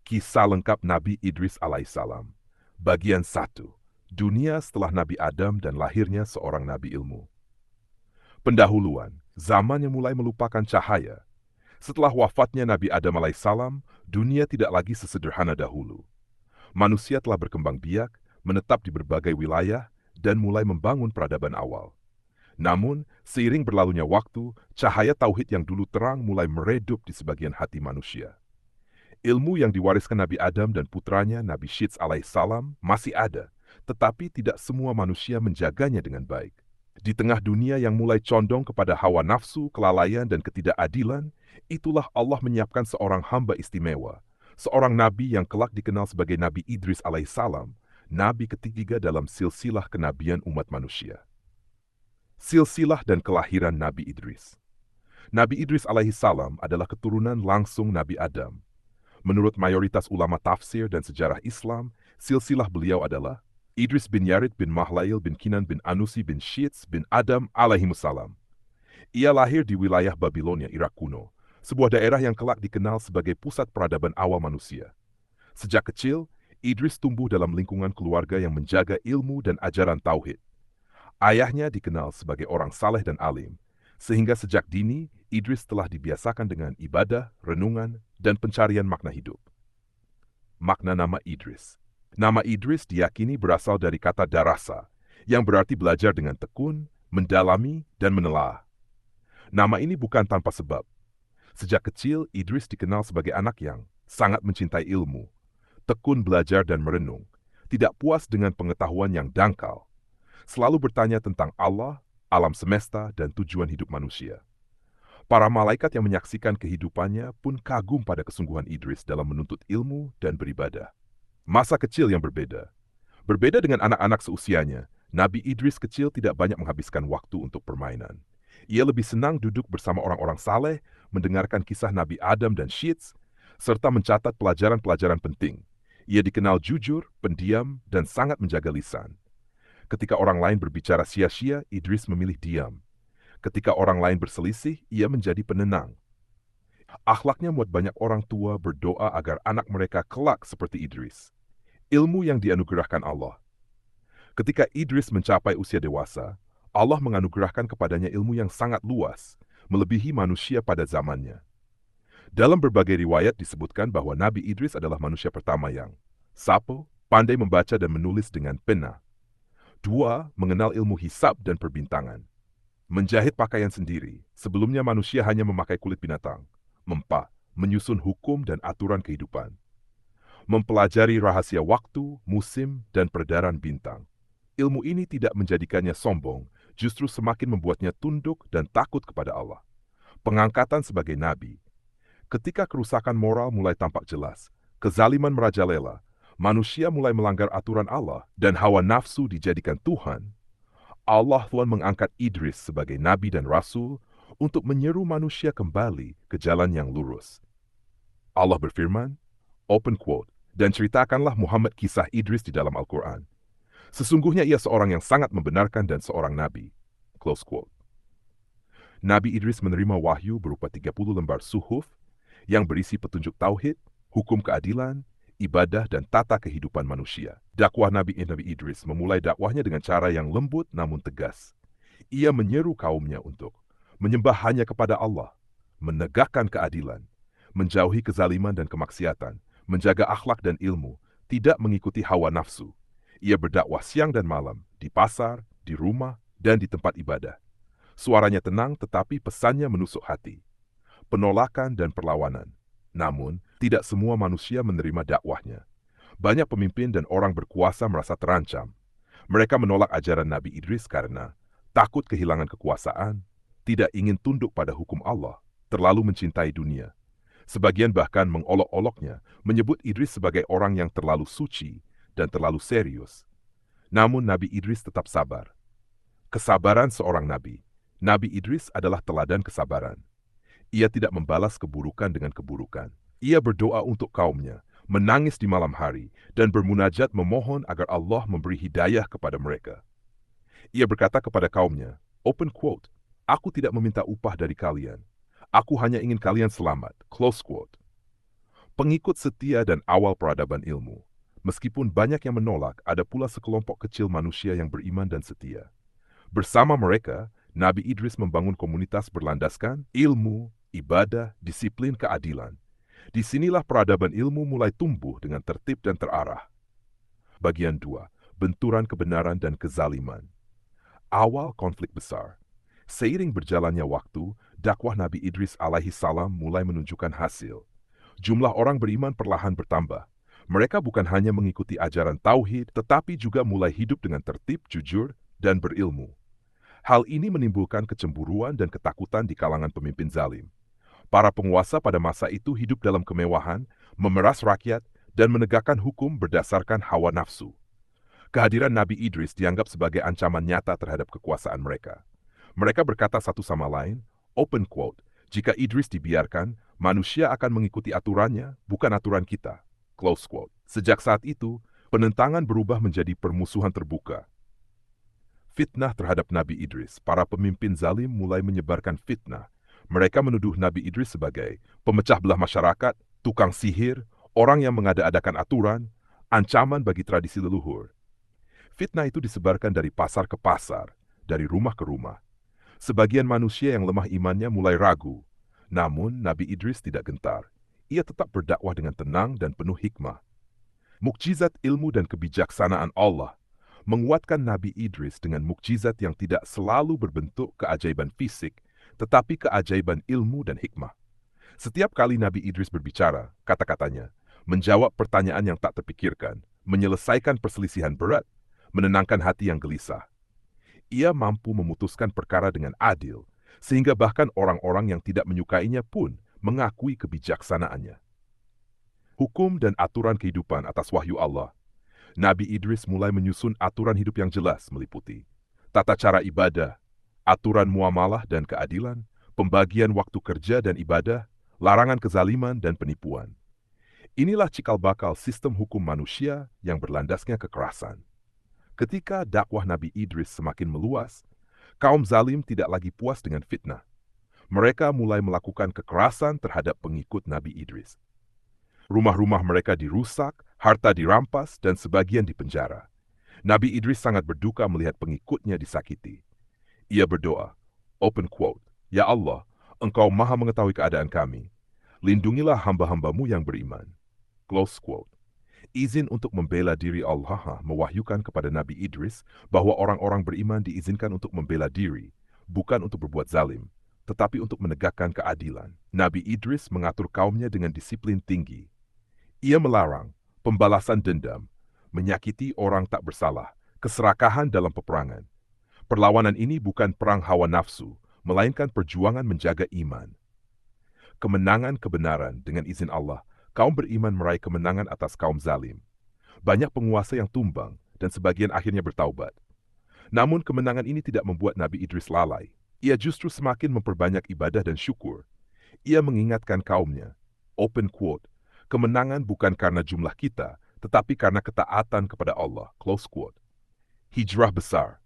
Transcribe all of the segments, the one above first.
Kisah lengkap Nabi Idris alaihissalam. Bagian 1. Dunia setelah Nabi Adam dan lahirnya seorang Nabi ilmu. Pendahuluan, zaman yang mulai melupakan cahaya. Setelah wafatnya Nabi Adam alaihissalam, dunia tidak lagi sesederhana dahulu. Manusia telah berkembang biak, menetap di berbagai wilayah, dan mulai membangun peradaban awal. Namun, seiring berlalunya waktu, cahaya tauhid yang dulu terang mulai meredup di sebagian hati manusia. Ilmu yang diwariskan Nabi Adam dan putranya Nabi Syits alaihissalam masih ada, tetapi tidak semua manusia menjaganya dengan baik. Di tengah dunia yang mulai condong kepada hawa nafsu, kelalaian, dan ketidakadilan, itulah Allah menyiapkan seorang hamba istimewa, seorang nabi yang kelak dikenal sebagai Nabi Idris alaihissalam, nabi ketiga dalam silsilah kenabian umat manusia. Silsilah dan kelahiran Nabi Idris. Nabi Idris alaihissalam adalah keturunan langsung Nabi Adam. Menurut mayoritas ulama tafsir dan sejarah Islam, silsilah beliau adalah Idris bin Yarid bin Mahlail bin Kinan bin Anusi bin Syits bin Adam alaihimussalam. Ia lahir di wilayah Babilonia, Irak kuno, sebuah daerah yang kelak dikenal sebagai pusat peradaban awal manusia. Sejak kecil, Idris tumbuh dalam lingkungan keluarga yang menjaga ilmu dan ajaran tauhid. Ayahnya dikenal sebagai orang saleh dan alim, sehingga sejak dini Idris telah dibiasakan dengan ibadah, renungan, dan pencarian makna hidup. Makna nama Idris. Nama Idris diyakini berasal dari kata darasa, yang berarti belajar dengan tekun, mendalami, dan menelaah. Nama ini bukan tanpa sebab. Sejak kecil, Idris dikenal sebagai anak yang sangat mencintai ilmu, tekun belajar dan merenung, tidak puas dengan pengetahuan yang dangkal, selalu bertanya tentang Allah, alam semesta, dan tujuan hidup manusia. Para malaikat yang menyaksikan kehidupannya pun kagum pada kesungguhan Idris dalam menuntut ilmu dan beribadah. Masa kecil yang berbeda. Berbeda dengan anak-anak seusianya, Nabi Idris kecil tidak banyak menghabiskan waktu untuk permainan. Ia lebih senang duduk bersama orang-orang saleh, mendengarkan kisah Nabi Adam dan Syits, serta mencatat pelajaran-pelajaran penting. Ia dikenal jujur, pendiam, dan sangat menjaga lisan. Ketika orang lain berbicara sia-sia, Idris memilih diam. Ketika orang lain berselisih, ia menjadi penenang. Akhlaknya membuat banyak orang tua berdoa agar anak mereka kelak seperti Idris. Ilmu yang dianugerahkan Allah. Ketika Idris mencapai usia dewasa, Allah menganugerahkan kepadanya ilmu yang sangat luas, melebihi manusia pada zamannya. Dalam berbagai riwayat disebutkan bahwa Nabi Idris adalah manusia pertama yang sapo, pandai membaca dan menulis dengan pena. 2. Mengenal ilmu hisab dan perbintangan. Menjahit pakaian sendiri, sebelumnya manusia hanya memakai kulit binatang. 4. Menyusun hukum dan aturan kehidupan. Mempelajari rahasia waktu, musim, dan peredaran bintang. Ilmu ini tidak menjadikannya sombong, justru semakin membuatnya tunduk dan takut kepada Allah. Pengangkatan sebagai nabi. Ketika kerusakan moral mulai tampak jelas, kezaliman merajalela, manusia mulai melanggar aturan Allah dan hawa nafsu dijadikan Tuhan, Allah Tuhan mengangkat Idris sebagai nabi dan rasul untuk menyeru manusia kembali ke jalan yang lurus. Allah berfirman, open quote, dan ceritakanlah Muhammad kisah Idris di dalam Al-Quran. Sesungguhnya ia seorang yang sangat membenarkan dan seorang nabi. Close quote. Nabi Idris menerima wahyu berupa 30 lembar suhuf yang berisi petunjuk tauhid, hukum keadilan, ibadah dan tata kehidupan manusia. Dakwah Nabi Idris memulai dakwahnya dengan cara yang lembut namun tegas. Ia menyeru kaumnya untuk menyembah hanya kepada Allah, menegakkan keadilan, menjauhi kezaliman dan kemaksiatan, menjaga akhlak dan ilmu, tidak mengikuti hawa nafsu. Ia berdakwah siang dan malam, di pasar, di rumah, dan di tempat ibadah. Suaranya tenang tetapi pesannya menusuk hati. Penolakan dan perlawanan. Namun, tidak semua manusia menerima dakwahnya. Banyak pemimpin dan orang berkuasa merasa terancam. Mereka menolak ajaran Nabi Idris karena takut kehilangan kekuasaan, tidak ingin tunduk pada hukum Allah, terlalu mencintai dunia. Sebagian bahkan mengolok-oloknya, menyebut Idris sebagai orang yang terlalu suci dan terlalu serius. Namun Nabi Idris tetap sabar. Kesabaran seorang nabi. Nabi Idris adalah teladan kesabaran. Ia tidak membalas keburukan dengan keburukan. Ia berdoa untuk kaumnya, menangis di malam hari, dan bermunajat memohon agar Allah memberi hidayah kepada mereka. Ia berkata kepada kaumnya, open quote, aku tidak meminta upah dari kalian. Aku hanya ingin kalian selamat, close quote. Pengikut setia dan awal peradaban ilmu. Meskipun banyak yang menolak, ada pula sekelompok kecil manusia yang beriman dan setia. Bersama mereka, Nabi Idris membangun komunitas berlandaskan ilmu, ibadah, disiplin keadilan. Disinilah peradaban ilmu mulai tumbuh dengan tertib dan terarah. Bagian 2. Benturan kebenaran dan kezaliman. Awal konflik besar. Seiring berjalannya waktu, dakwah Nabi Idris alaihi salam mulai menunjukkan hasil. Jumlah orang beriman perlahan bertambah. Mereka bukan hanya mengikuti ajaran tauhid, tetapi juga mulai hidup dengan tertib, jujur, dan berilmu. Hal ini menimbulkan kecemburuan dan ketakutan di kalangan pemimpin zalim. Para penguasa pada masa itu hidup dalam kemewahan, memeras rakyat, dan menegakkan hukum berdasarkan hawa nafsu. Kehadiran Nabi Idris dianggap sebagai ancaman nyata terhadap kekuasaan mereka. Mereka berkata satu sama lain, open quote, jika Idris dibiarkan, manusia akan mengikuti aturannya, bukan aturan kita. Close quote. Sejak saat itu, penentangan berubah menjadi permusuhan terbuka. Fitnah terhadap Nabi Idris, para pemimpin zalim mulai menyebarkan fitnah. Mereka menuduh Nabi Idris sebagai pemecah belah masyarakat, tukang sihir, orang yang mengada-adakan aturan, ancaman bagi tradisi leluhur. Fitnah itu disebarkan dari pasar ke pasar, dari rumah ke rumah. Sebagian manusia yang lemah imannya mulai ragu. Namun, Nabi Idris tidak gentar. Ia tetap berdakwah dengan tenang dan penuh hikmah. Mukjizat ilmu dan kebijaksanaan Allah menguatkan Nabi Idris dengan mukjizat yang tidak selalu berbentuk keajaiban fisik, tetapi keajaiban ilmu dan hikmah. Setiap kali Nabi Idris berbicara, kata-katanya, menjawab pertanyaan yang tak terpikirkan, menyelesaikan perselisihan berat, menenangkan hati yang gelisah. Ia mampu memutuskan perkara dengan adil, sehingga bahkan orang-orang yang tidak menyukainya pun mengakui kebijaksanaannya. Hukum dan aturan kehidupan atas wahyu Allah. Nabi Idris mulai menyusun aturan hidup yang jelas meliputi tata cara ibadah, aturan muamalah dan keadilan, pembagian waktu kerja dan ibadah, larangan kezaliman dan penipuan. Inilah cikal bakal sistem hukum manusia yang berlandasnya kekerasan. Ketika dakwah Nabi Idris semakin meluas, kaum zalim tidak lagi puas dengan fitnah. Mereka mulai melakukan kekerasan terhadap pengikut Nabi Idris. Rumah-rumah mereka dirusak, harta dirampas, dan sebagian dipenjara. Nabi Idris sangat berduka melihat pengikutnya disakiti. Ia berdoa, open quote, Ya Allah, Engkau maha mengetahui keadaan kami. Lindungilah hamba-hambamu yang beriman. Close quote. Izin untuk membela diri Allah mewahyukan kepada Nabi Idris bahwa orang-orang beriman diizinkan untuk membela diri, bukan untuk berbuat zalim, tetapi untuk menegakkan keadilan. Nabi Idris mengatur kaumnya dengan disiplin tinggi. Ia melarang pembalasan dendam, menyakiti orang tak bersalah, keserakahan dalam peperangan. Perlawanan ini bukan perang hawa nafsu, melainkan perjuangan menjaga iman. Kemenangan kebenaran dengan izin Allah, kaum beriman meraih kemenangan atas kaum zalim. Banyak penguasa yang tumbang dan sebagian akhirnya bertaubat. Namun kemenangan ini tidak membuat Nabi Idris lalai. Ia justru semakin memperbanyak ibadah dan syukur. Ia mengingatkan kaumnya, open quote, kemenangan bukan karena jumlah kita, tetapi karena ketaatan kepada Allah. Close quote. Hijrah besar.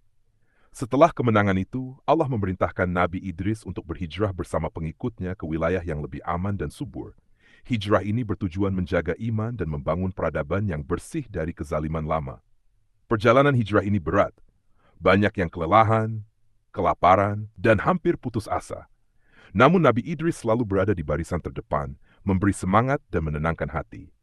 Setelah kemenangan itu, Allah memerintahkan Nabi Idris untuk berhijrah bersama pengikutnya ke wilayah yang lebih aman dan subur. Hijrah ini bertujuan menjaga iman dan membangun peradaban yang bersih dari kezaliman lama. Perjalanan hijrah ini berat. Banyak yang kelelahan, kelaparan, dan hampir putus asa. Namun Nabi Idris selalu berada di barisan terdepan, memberi semangat dan menenangkan hati.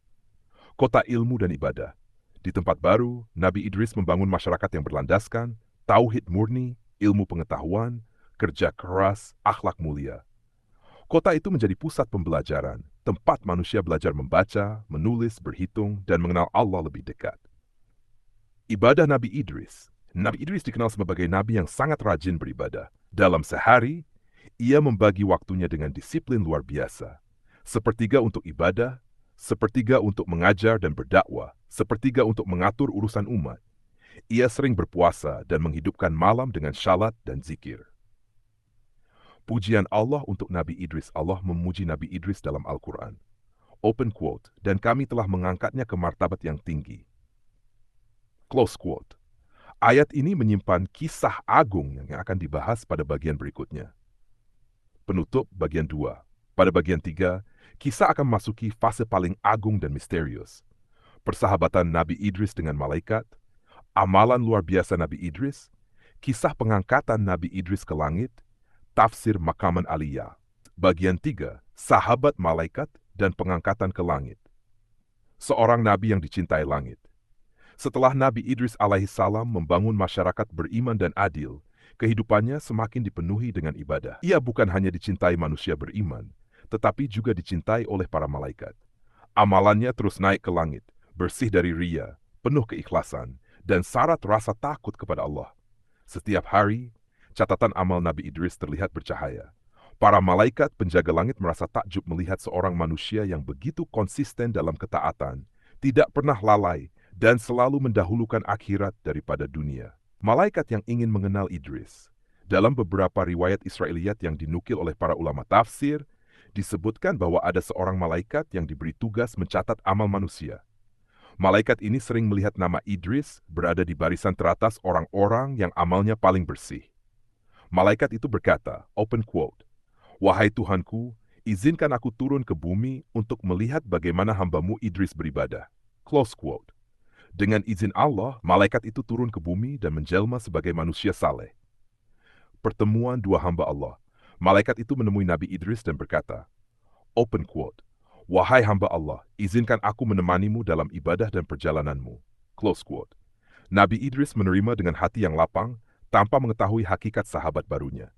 Kota ilmu dan ibadah. Di tempat baru, Nabi Idris membangun masyarakat yang berlandaskan tauhid murni, ilmu pengetahuan, kerja keras, akhlak mulia. Kota itu menjadi pusat pembelajaran, tempat manusia belajar membaca, menulis, berhitung, dan mengenal Allah lebih dekat. Ibadah Nabi Idris. Nabi Idris dikenal sebagai nabi yang sangat rajin beribadah. Dalam sehari, ia membagi waktunya dengan disiplin luar biasa. Sepertiga untuk ibadah, sepertiga untuk mengajar dan berdakwah, sepertiga untuk mengatur urusan umat. Ia sering berpuasa dan menghidupkan malam dengan syalat dan zikir. Pujian Allah untuk Nabi Idris. Allah memuji Nabi Idris dalam Al-Quran. Open quote, dan kami telah mengangkatnya ke martabat yang tinggi. Close quote. Ayat ini menyimpan kisah agung yang akan dibahas pada bagian berikutnya. Penutup bagian 2. Pada bagian 3, Kisah akan memasuki fase paling agung dan misterius. Persahabatan Nabi Idris dengan malaikat, amalan luar biasa Nabi Idris, kisah pengangkatan Nabi Idris ke langit, tafsir Makaman Aliyah. Bagian 3, sahabat malaikat dan pengangkatan ke langit. Seorang nabi yang dicintai langit. Setelah Nabi Idris alaihissalam membangun masyarakat beriman dan adil, kehidupannya semakin dipenuhi dengan ibadah. Ia bukan hanya dicintai manusia beriman, tetapi juga dicintai oleh para malaikat. Amalannya terus naik ke langit, bersih dari riya, penuh keikhlasan, dan syarat rasa takut kepada Allah. Setiap hari, catatan amal Nabi Idris terlihat bercahaya. Para malaikat penjaga langit merasa takjub melihat seorang manusia yang begitu konsisten dalam ketaatan, tidak pernah lalai, dan selalu mendahulukan akhirat daripada dunia. Malaikat yang ingin mengenal Idris. Dalam beberapa riwayat Israiliyat yang dinukil oleh para ulama tafsir, disebutkan bahwa ada seorang malaikat yang diberi tugas mencatat amal manusia. Malaikat ini sering melihat nama Idris berada di barisan teratas orang-orang yang amalnya paling bersih. Malaikat itu berkata, open quote, "Wahai Tuhanku, izinkan aku turun ke bumi untuk melihat bagaimana hambamu Idris beribadah." Close quote. Dengan izin Allah, malaikat itu turun ke bumi dan menjelma sebagai manusia saleh. Pertemuan dua hamba Allah. Malaikat itu menemui Nabi Idris dan berkata, open quote, "Wahai hamba Allah, izinkan aku menemanimu dalam ibadah dan perjalananmu." Close quote. Nabi Idris menerima dengan hati yang lapang, tanpa mengetahui hakikat sahabat barunya.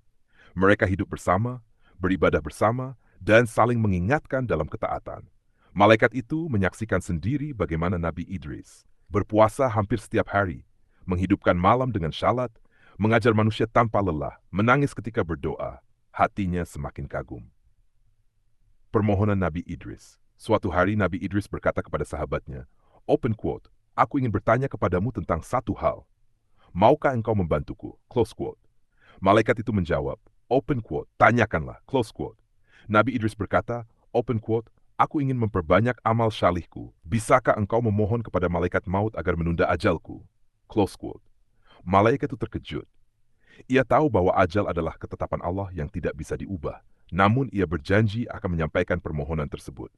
Mereka hidup bersama, beribadah bersama, dan saling mengingatkan dalam ketaatan. Malaikat itu menyaksikan sendiri bagaimana Nabi Idris berpuasa hampir setiap hari, menghidupkan malam dengan syalat, mengajar manusia tanpa lelah, menangis ketika berdoa, hatinya semakin kagum. Permohonan Nabi Idris. Suatu hari Nabi Idris berkata kepada sahabatnya, open quote, "Aku ingin bertanya kepadamu tentang satu hal. Maukah engkau membantuku?" Close quote. Malaikat itu menjawab, open quote, "Tanyakanlah." Close quote. Nabi Idris berkata, open quote, "Aku ingin memperbanyak amal syalihku. Bisakah engkau memohon kepada malaikat maut agar menunda ajalku?" Close quote. Malaikat itu terkejut. Ia tahu bahwa ajal adalah ketetapan Allah yang tidak bisa diubah. Namun ia berjanji akan menyampaikan permohonan tersebut.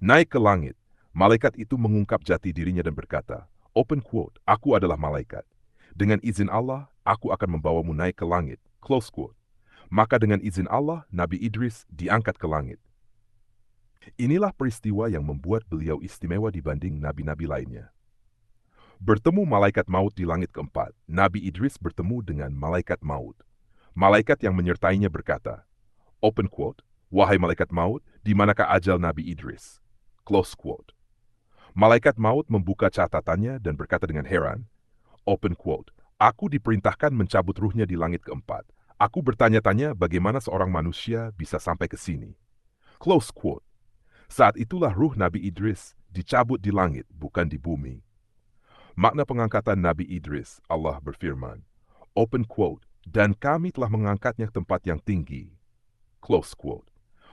Naik ke langit, malaikat itu mengungkap jati dirinya dan berkata, open quote, "Aku adalah malaikat. Dengan izin Allah, aku akan membawamu naik ke langit." Close quote. Maka dengan izin Allah, Nabi Idris diangkat ke langit. Inilah peristiwa yang membuat beliau istimewa dibanding nabi-nabi lainnya. Bertemu malaikat maut di langit keempat, Nabi Idris bertemu dengan malaikat maut. Malaikat yang menyertainya berkata, open quote, "Wahai malaikat maut, di manakah ajal Nabi Idris?" Close quote. Malaikat maut membuka catatannya dan berkata dengan heran, open quote, "Aku diperintahkan mencabut ruhnya di langit keempat. Aku bertanya-tanya bagaimana seorang manusia bisa sampai ke sini." Close quote. Saat itulah ruh Nabi Idris dicabut di langit, bukan di bumi. Makna pengangkatan Nabi Idris, Allah berfirman, open quote, "Dan kami telah mengangkatnya ke tempat yang tinggi." Close quote.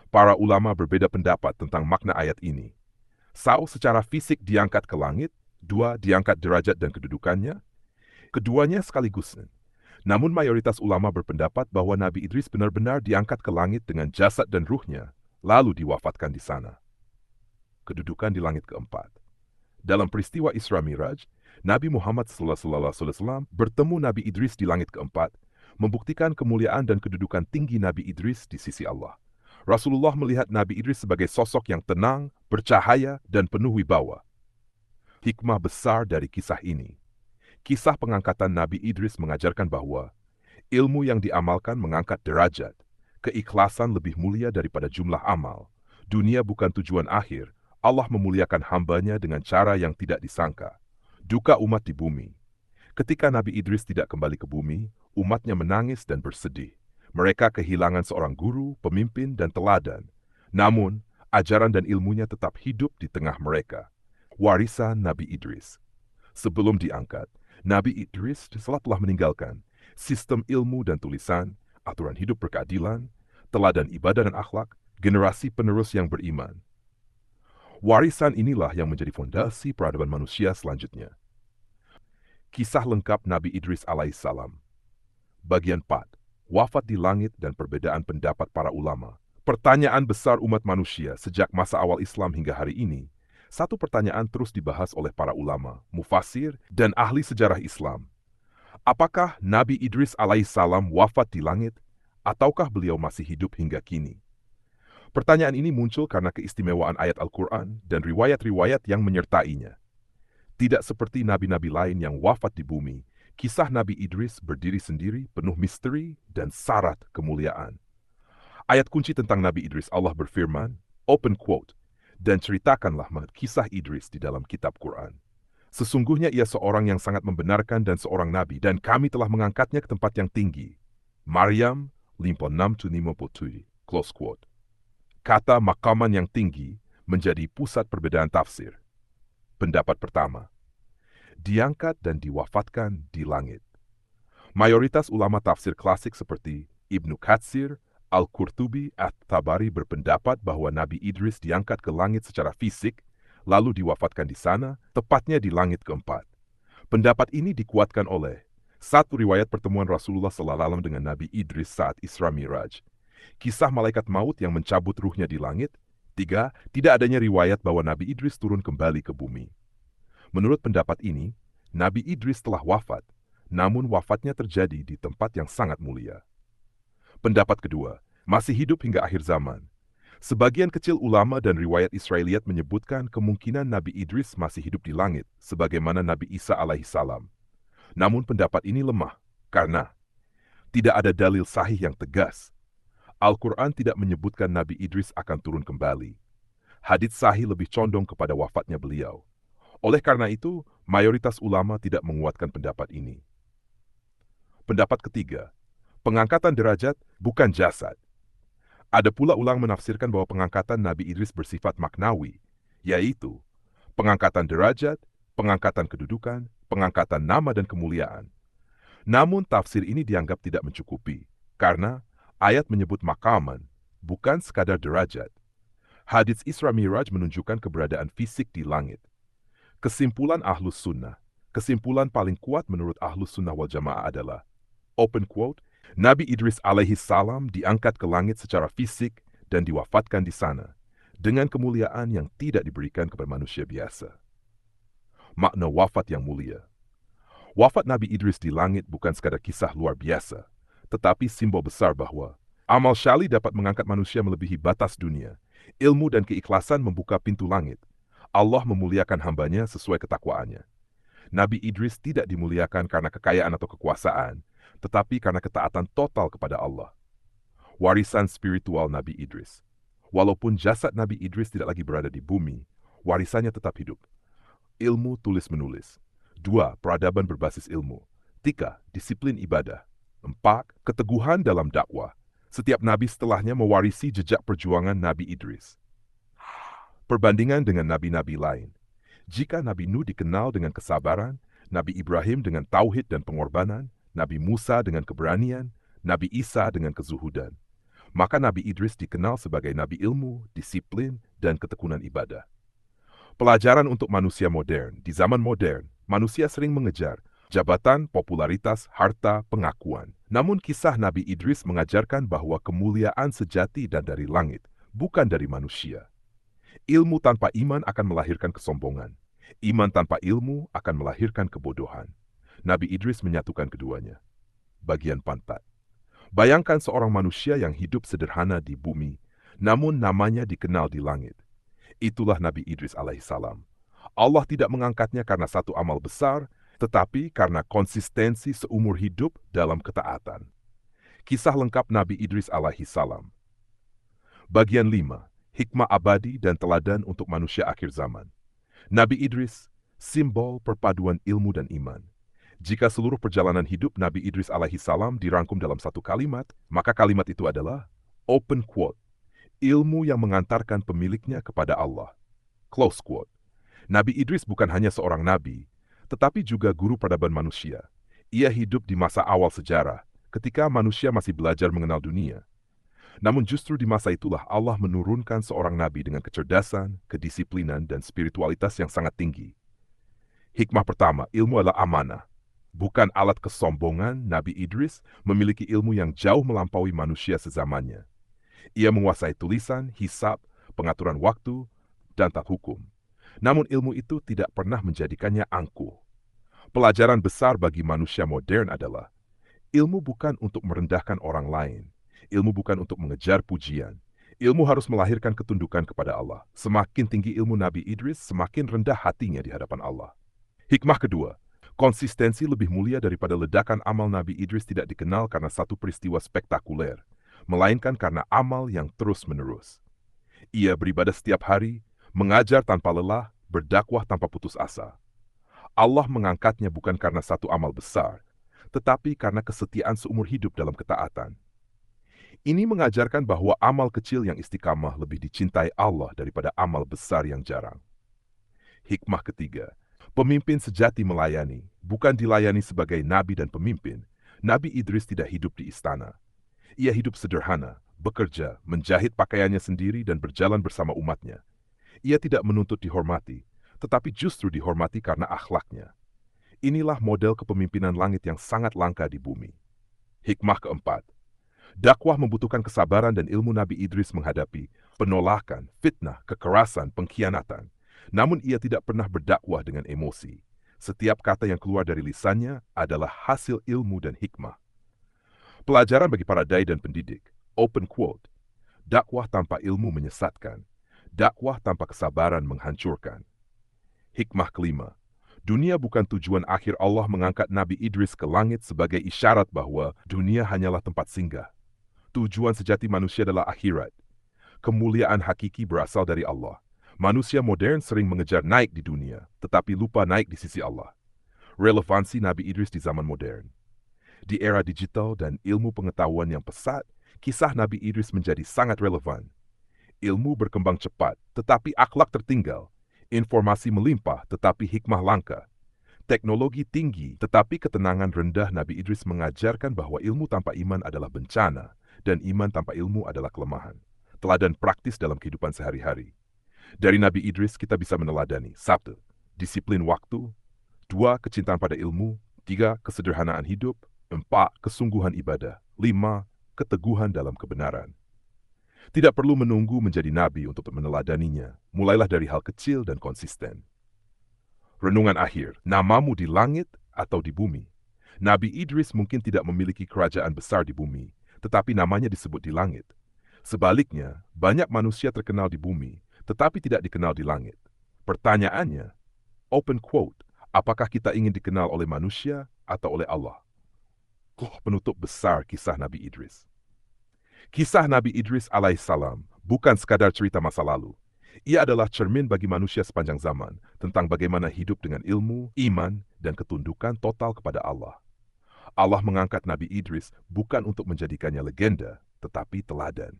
Para ulama berbeda pendapat tentang makna ayat ini. Satu secara fisik diangkat ke langit, dua diangkat derajat dan kedudukannya, keduanya sekaligus. Namun mayoritas ulama berpendapat bahwa Nabi Idris benar-benar diangkat ke langit dengan jasad dan ruhnya, lalu diwafatkan di sana. Kedudukan di langit keempat. Dalam peristiwa Isra Miraj, Nabi Muhammad SAW bertemu Nabi Idris di langit keempat, membuktikan kemuliaan dan kedudukan tinggi Nabi Idris di sisi Allah. Rasulullah melihat Nabi Idris sebagai sosok yang tenang, bercahaya, dan penuh wibawa. Hikmah besar dari kisah ini. Kisah pengangkatan Nabi Idris mengajarkan bahwa ilmu yang diamalkan mengangkat derajat, keikhlasan lebih mulia daripada jumlah amal. Dunia bukan tujuan akhir, Allah memuliakan hambanya dengan cara yang tidak disangka. Duka umat di bumi. Ketika Nabi Idris tidak kembali ke bumi, umatnya menangis dan bersedih. Mereka kehilangan seorang guru, pemimpin, dan teladan. Namun, ajaran dan ilmunya tetap hidup di tengah mereka. Warisan Nabi Idris. Sebelum diangkat, Nabi Idris telah meninggalkan sistem ilmu dan tulisan, aturan hidup berkeadilan, teladan ibadah dan akhlak, generasi penerus yang beriman. Warisan inilah yang menjadi fondasi peradaban manusia selanjutnya. Kisah lengkap Nabi Idris alaihissalam. Bagian 4. Wafat di langit dan perbedaan pendapat para ulama. Pertanyaan besar umat manusia sejak masa awal Islam hingga hari ini, satu pertanyaan terus dibahas oleh para ulama, mufasir, dan ahli sejarah Islam. Apakah Nabi Idris alaihissalam wafat di langit, ataukah beliau masih hidup hingga kini? Pertanyaan ini muncul karena keistimewaan ayat Al-Quran dan riwayat-riwayat yang menyertainya. Tidak seperti nabi-nabi lain yang wafat di bumi, kisah Nabi Idris berdiri sendiri, penuh misteri dan syarat kemuliaan. Ayat kunci tentang Nabi Idris, Allah berfirman, open quote, dan ceritakanlah kisah Idris di dalam kitab Quran. Sesungguhnya ia seorang yang sangat membenarkan dan seorang nabi, dan kami telah mengangkatnya ke tempat yang tinggi. Maryam 56-57, close quote. Kata makaman yang tinggi menjadi pusat perbedaan tafsir. Pendapat pertama, diangkat dan diwafatkan di langit. Mayoritas ulama tafsir klasik seperti Ibnu Katsir, Al-Qurtubi, At-Tabari berpendapat bahwa Nabi Idris diangkat ke langit secara fisik, lalu diwafatkan di sana, tepatnya di langit keempat. Pendapat ini dikuatkan oleh satu riwayat pertemuan Rasulullah SAW dengan Nabi Idris saat Isra Miraj, kisah malaikat maut yang mencabut ruhnya di langit. 3. Tidak adanya riwayat bahwa Nabi Idris turun kembali ke bumi. Menurut pendapat ini, Nabi Idris telah wafat, namun wafatnya terjadi di tempat yang sangat mulia. Pendapat kedua, masih hidup hingga akhir zaman. Sebagian kecil ulama dan riwayat Israeliat menyebutkan kemungkinan Nabi Idris masih hidup di langit, sebagaimana Nabi Isa alaihissalam. Namun pendapat ini lemah, karena tidak ada dalil sahih yang tegas. Al-Quran tidak menyebutkan Nabi Idris akan turun kembali. Hadits sahih lebih condong kepada wafatnya beliau. Oleh karena itu, mayoritas ulama tidak menguatkan pendapat ini. Pendapat ketiga, pengangkatan derajat bukan jasad. Ada pula ulama menafsirkan bahwa pengangkatan Nabi Idris bersifat maknawi, yaitu pengangkatan derajat, pengangkatan kedudukan, pengangkatan nama dan kemuliaan. Namun tafsir ini dianggap tidak mencukupi, karena ayat menyebut makaman, bukan sekadar derajat. Hadits Isra Miraj menunjukkan keberadaan fisik di langit. Kesimpulan Ahlus Sunnah, kesimpulan paling kuat menurut Ahlus Sunnah wal Jamaah adalah, open quote, Nabi Idris alaihissalam diangkat ke langit secara fisik dan diwafatkan di sana, dengan kemuliaan yang tidak diberikan kepada manusia biasa. Makna wafat yang mulia. Wafat Nabi Idris di langit bukan sekadar kisah luar biasa, tetapi simbol besar bahwa amal syali dapat mengangkat manusia melebihi batas dunia. Ilmu dan keikhlasan membuka pintu langit. Allah memuliakan hambanya sesuai ketakwaannya. Nabi Idris tidak dimuliakan karena kekayaan atau kekuasaan, tetapi karena ketaatan total kepada Allah. Warisan spiritual Nabi Idris. Walaupun jasad Nabi Idris tidak lagi berada di bumi, warisannya tetap hidup. Ilmu tulis-menulis. 2. Peradaban berbasis ilmu. 3. Disiplin ibadah. 4. Keteguhan dalam dakwah. Setiap nabi setelahnya mewarisi jejak perjuangan Nabi Idris. Perbandingan dengan nabi-nabi lain. Jika Nabi Nuh dikenal dengan kesabaran, Nabi Ibrahim dengan tauhid dan pengorbanan, Nabi Musa dengan keberanian, Nabi Isa dengan kezuhudan, maka Nabi Idris dikenal sebagai Nabi ilmu, disiplin, dan ketekunan ibadah. Pelajaran untuk manusia modern. Di zaman modern, manusia sering mengejar jabatan, popularitas, harta, pengakuan. Namun kisah Nabi Idris mengajarkan bahwa kemuliaan sejati dan dari langit, bukan dari manusia. Ilmu tanpa iman akan melahirkan kesombongan. Iman tanpa ilmu akan melahirkan kebodohan. Nabi Idris menyatukan keduanya. Bagian pantat. Bayangkan seorang manusia yang hidup sederhana di bumi, namun namanya dikenal di langit. Itulah Nabi Idris alaihissalam. Allah tidak mengangkatnya karena satu amal besar, tetapi karena konsistensi seumur hidup dalam ketaatan. Kisah lengkap Nabi Idris alaihissalam. Bagian 5. Hikmah abadi dan teladan untuk manusia akhir zaman. Nabi Idris, simbol perpaduan ilmu dan iman. Jika seluruh perjalanan hidup Nabi Idris alaihissalam dirangkum dalam satu kalimat, maka kalimat itu adalah open quote, ilmu yang mengantarkan pemiliknya kepada Allah. Close quote. Nabi Idris bukan hanya seorang nabi, tetapi juga guru peradaban manusia. Ia hidup di masa awal sejarah, ketika manusia masih belajar mengenal dunia. Namun justru di masa itulah Allah menurunkan seorang nabi dengan kecerdasan, kedisiplinan, dan spiritualitas yang sangat tinggi. Hikmah pertama, ilmu adalah amanah. Bukan alat kesombongan, Nabi Idris memiliki ilmu yang jauh melampaui manusia sezamannya. Ia menguasai tulisan, hisab, pengaturan waktu, dan tata hukum. Namun ilmu itu tidak pernah menjadikannya angkuh. Pelajaran besar bagi manusia modern adalah ilmu bukan untuk merendahkan orang lain. Ilmu bukan untuk mengejar pujian. Ilmu harus melahirkan ketundukan kepada Allah. Semakin tinggi ilmu Nabi Idris, semakin rendah hatinya di hadapan Allah. Hikmah kedua, konsistensi lebih mulia daripada ledakan amal Nabi Idris tidak dikenal karena satu peristiwa spektakuler, melainkan karena amal yang terus-menerus. Ia beribadah setiap hari, mengajar tanpa lelah, berdakwah tanpa putus asa. Allah mengangkatnya bukan karena satu amal besar, tetapi karena kesetiaan seumur hidup dalam ketaatan. Ini mengajarkan bahwa amal kecil yang istiqamah lebih dicintai Allah daripada amal besar yang jarang. Hikmah ketiga, pemimpin sejati melayani, bukan dilayani sebagai nabi dan pemimpin. Nabi Idris tidak hidup di istana. Ia hidup sederhana, bekerja, menjahit pakaiannya sendiri dan berjalan bersama umatnya. Ia tidak menuntut dihormati, tetapi justru dihormati karena akhlaknya. Inilah model kepemimpinan langit yang sangat langka di bumi. Hikmah keempat, dakwah membutuhkan kesabaran dan ilmu Nabi Idris menghadapi penolakan, fitnah, kekerasan, pengkhianatan. Namun ia tidak pernah berdakwah dengan emosi. Setiap kata yang keluar dari lisannya adalah hasil ilmu dan hikmah. Pelajaran bagi para dai dan pendidik. Open quote. Dakwah tanpa ilmu menyesatkan. Dakwah tanpa kesabaran menghancurkan. Hikmah kelima. Dunia bukan tujuan akhir. Allah mengangkat Nabi Idris ke langit sebagai isyarat bahwa dunia hanyalah tempat singgah. Tujuan sejati manusia adalah akhirat. Kemuliaan hakiki berasal dari Allah. Manusia modern sering mengejar naik di dunia, tetapi lupa naik di sisi Allah. Relevansi Nabi Idris di zaman modern. Di era digital dan ilmu pengetahuan yang pesat, kisah Nabi Idris menjadi sangat relevan. Ilmu berkembang cepat, tetapi akhlak tertinggal. Informasi melimpah, tetapi hikmah langka. Teknologi tinggi, tetapi ketenangan rendah. Nabi Idris mengajarkan bahwa ilmu tanpa iman adalah bencana, dan iman tanpa ilmu adalah kelemahan. Teladan praktis dalam kehidupan sehari-hari. Dari Nabi Idris kita bisa meneladani 1. Disiplin waktu 2. Kecintaan pada ilmu 3. Kesederhanaan hidup 4. Kesungguhan ibadah 5. Keteguhan dalam kebenaran. Tidak perlu menunggu menjadi nabi untuk meneladaninya. Mulailah dari hal kecil dan konsisten. Renungan akhir, namamu di langit atau di bumi? Nabi Idris mungkin tidak memiliki kerajaan besar di bumi, tetapi namanya disebut di langit. Sebaliknya, banyak manusia terkenal di bumi, tetapi tidak dikenal di langit. Pertanyaannya, open quote, apakah kita ingin dikenal oleh manusia atau oleh Allah? Penutup besar kisah Nabi Idris. Kisah Nabi Idris alaihissalam bukan sekadar cerita masa lalu. Ia adalah cermin bagi manusia sepanjang zaman tentang bagaimana hidup dengan ilmu, iman, dan ketundukan total kepada Allah. Allah mengangkat Nabi Idris bukan untuk menjadikannya legenda, tetapi teladan.